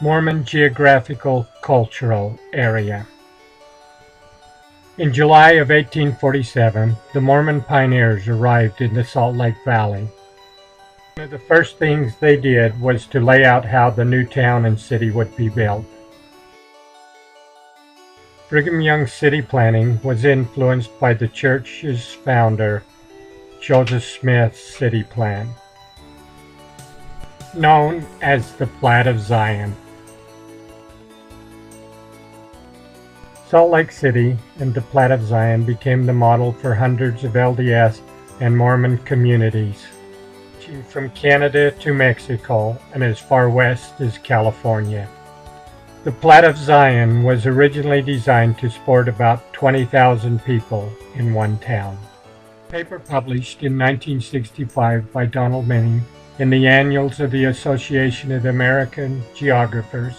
Mormon Geographical Cultural Area. In July of 1847, the Mormon pioneers arrived in the Salt Lake Valley. One of the first things they did was to lay out how the new town and city would be built. Brigham Young's city planning was influenced by the church's founder, Joseph Smith's city plan, known as the Plat of Zion. Salt Lake City and the Plat of Zion became the model for hundreds of LDS and Mormon communities, ranging from Canada to Mexico and as far west as California. The Plat of Zion was originally designed to support about 20,000 people in one town. A paper published in 1965 by Donald Manning in the Annuals of the Association of American Geographers.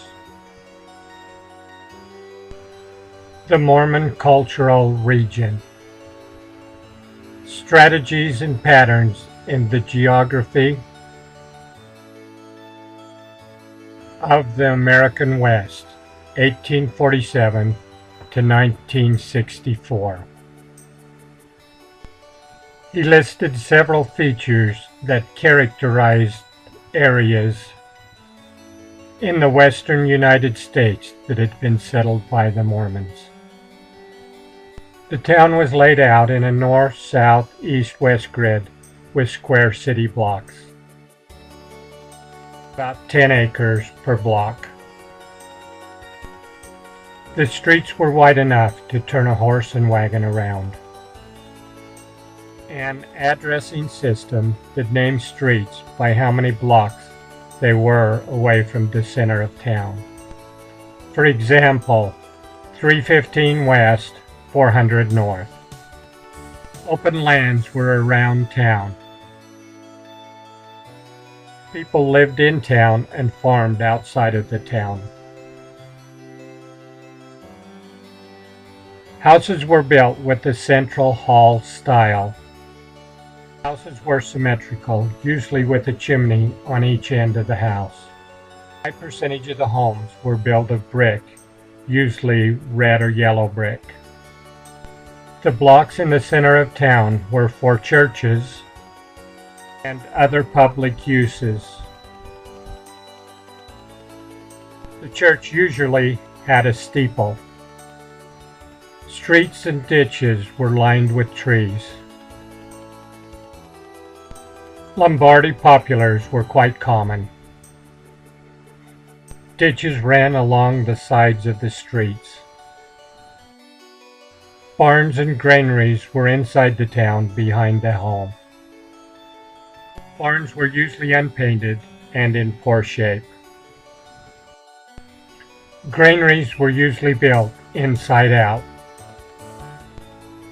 The Mormon Cultural Region. Strategies and Patterns in the Geography of the American West, 1847 to 1964. He listed several features that characterized areas in the western United States that had been settled by the Mormons. The town was laid out in a north, south, east, west grid with square city blocks, about 10 acres per block. The streets were wide enough to turn a horse and wagon around. An addressing system that named streets by how many blocks they were away from the center of town. For example, 315 west, 400 north. Open lands were around town. People lived in town and farmed outside of the town. Houses were built with the central hall style. Houses were symmetrical, usually with a chimney on each end of the house. A high percentage of the homes were built of brick, usually red or yellow brick. The blocks in the center of town were for churches and other public uses. The church usually had a steeple. Streets and ditches were lined with trees. Lombardy poplars were quite common. Ditches ran along the sides of the streets. Barns and granaries were inside the town behind the home. Barns were usually unpainted and in poor shape. Granaries were usually built inside out.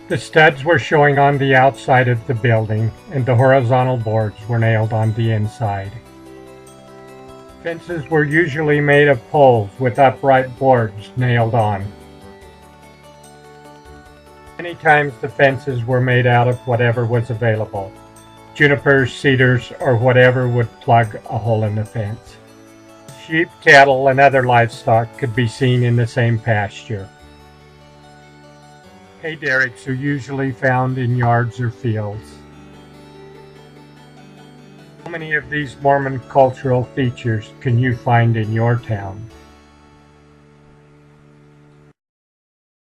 The studs were showing on the outside of the building, and the horizontal boards were nailed on the inside. Fences were usually made of poles with upright boards nailed on. Many times the fences were made out of whatever was available, junipers, cedars, or whatever would plug a hole in the fence. Sheep, cattle, and other livestock could be seen in the same pasture. Hay derricks are usually found in yards or fields. How many of these Mormon cultural features can you find in your town?